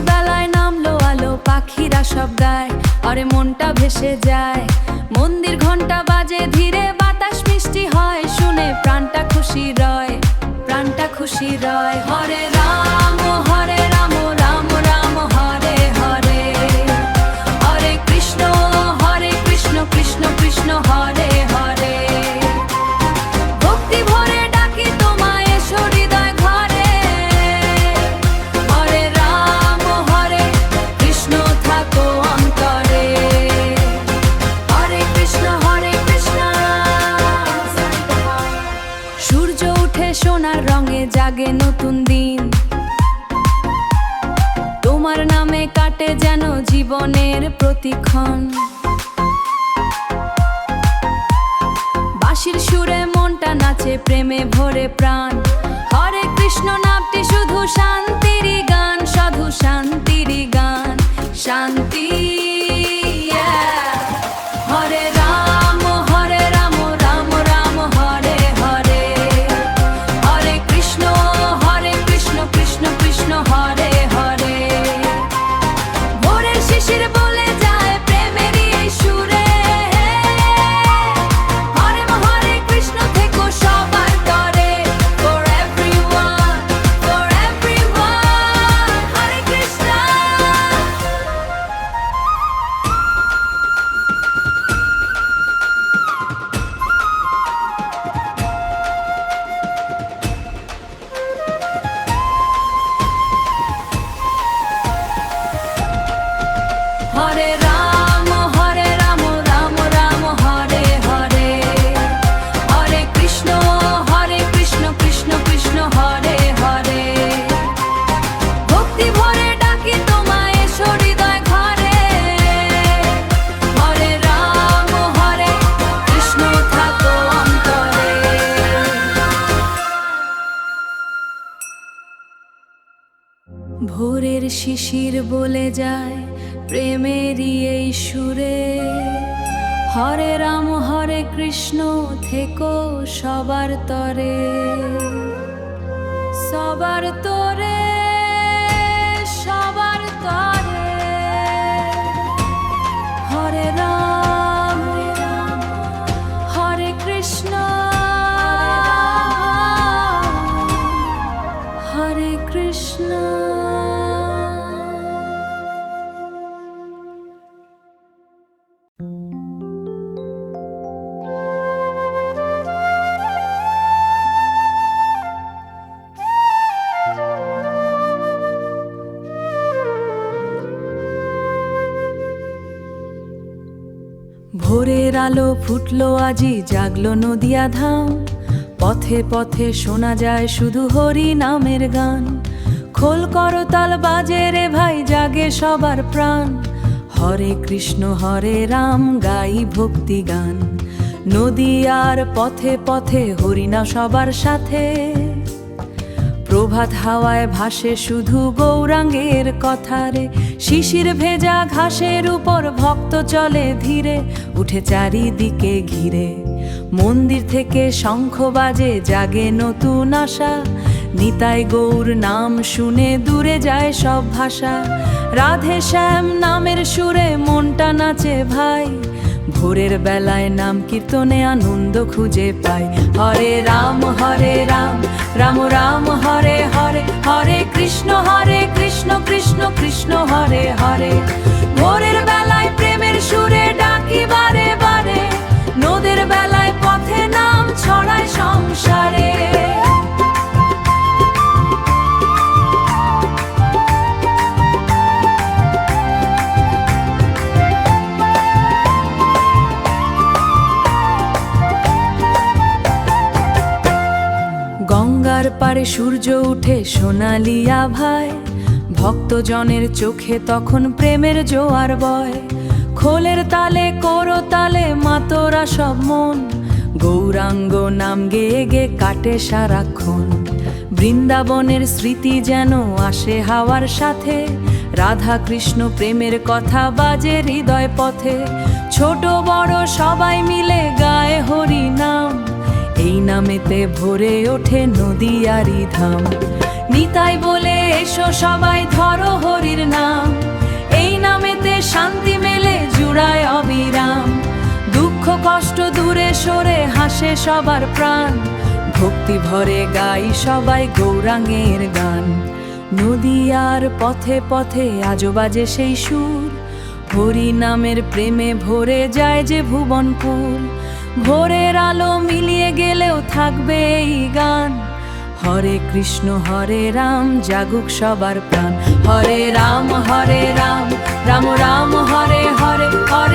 বেলায় নামলো আলো, পাখিরা সব গায়, আরে মনটা ভেসে যায়। মন্দির ঘন্টা বাজে ধীরে, বাতাস মিষ্টি হয়, শুনে প্রাণটা খুশি রয়, প্রাণটা খুশি রয়। হরে রাম রাম রাম হরে হরে, হরে কৃষ্ণ কৃষ্ণ কৃষ্ণ হরে হরে। ভক্তি ভরে ডাকি তোমায়, এসো হৃদয় ঘরে। হরে রাম হরে কৃষ্ণ থাকো অন্তরে, হরে কৃষ্ণ সূর্য উঠে সোনার রঙে, জাগে নতুন দিন। তোমার নামে কাটে যেন জীবনের প্রতিক্ষণ। বাঁশির সুরে মনটা নাচে, প্রেমে ভরে প্রাণ। হরে কৃষ্ণ নামটি শুধু শান্তিরই গান, শুধু শান্তিরই গান, শান্তি। হরে রাম রাম রাম হরে হরে, হরে কৃষ্ণ কৃষ্ণ কৃষ্ণ হরে হরে। ভোরের শিশির বলে যায় প্রেমেরই এই সুরে, হরে হরে কৃষ্ণ থেকো সবার তরে। For everyone, হরে কৃষ্ণ। হরে রাম রাম রাম হরে হরে, হরে কৃষ্ণ কৃষ্ণ কৃষ্ণ হরে হরে। ভক্তি ভরে ডাকি তোমায়, এসো হৃদয় ঘরে। হরে রাম হরে কৃষ্ণ থাকো অন্তরে। ভোরের শিশির বলে যায় প্রেমেরই এই সুরে, হরে রাম হরে কৃষ্ণ থেকো সবার তরে, সবার তরে, সবার তরে। হরে রাম হরে কৃষ্ণ, হরে কৃষ্ণ। ভোরের আলো ফুটলো আজি, জাগলো নদিয়া ধাম। পথে পথে শোনা যায় শুধু হরি নামের গান। খোল করতাল বাজে রে ভাই, জাগে সবার প্রাণ। হরে কৃষ্ণ হরে রাম গাই ভক্তি গান। নদিয়ার পথে পথে হরিনা সবার সাথে। প্রভাত হাওয়ায় ভাসে শুধু গৌরাঙ্গের কথা রে। শিশির ভেজা ঘাসের উপর ভক্ত চলে ধীরে, উঠে চারিদিকে ঘিরে। মন্দির থেকে শঙ্খ বাজে, জাগে নতুন আশা। নিতাই গৌর নাম শুনে দূরে যায় সব ভাষা। রাধে শ্যাম নামের সুরে মনটা নাচে ভাই। ভোরের বেলায় নাম কীর্তনে আনন্দ খুঁজে পাই। হরে রাম রাম রাম হরে হরে, হরে কৃষ্ণ কৃষ্ণ কৃষ্ণ হরে হরে। ভোরের বেলায় প্রেমের সুরে ডাকি বারে বারে। নদের বেলায় পথে নাম ছড়ায় সংসারে। গঙ্গার পারে সূর্য উঠে সোনালি আভায়। ভক্তজনের চোখে তখন প্রেমের জোয়ার বয়। খোলের তালে করতালে মাতোরা সব মন। গৌরাঙ্গ নাম গেয়ে গে কাটে সারাক্ষণ। বৃন্দাবনের স্মৃতি যেন আসে হাওয়ার সাথে। রাধা কৃষ্ণ প্রেমের কথা বাজে হৃদয় পথে। ছোট বড় সবাই মিলে গায়ে হরি নাম। এই নাম নামেতে ভরে ওঠে নদীয়ারি ধাম। নিতাই বলে এসো সবাই ধরো হরির নাম, এই নামেতে শান্তি মেলে জুড়ায় অবিরাম। দুঃখ কষ্ট দূরে সরে হাসে সবার প্রাণ, ভক্তি ভরে গাই সবাই গৌরাঙ্গের গান। নদীয়ার পথে পথে আজো বাজে সেই সুর, হরি নামের প্রেমে ভরে যায় যে ভুবনপুর। ভোরের আলো মিলিয়ে গেলেও থাকবে এই গান, হরে কৃষ্ণ হরে রাম জাগুক সবার প্রাণ। হরে রাম রাম রাম হরে হরে, হরে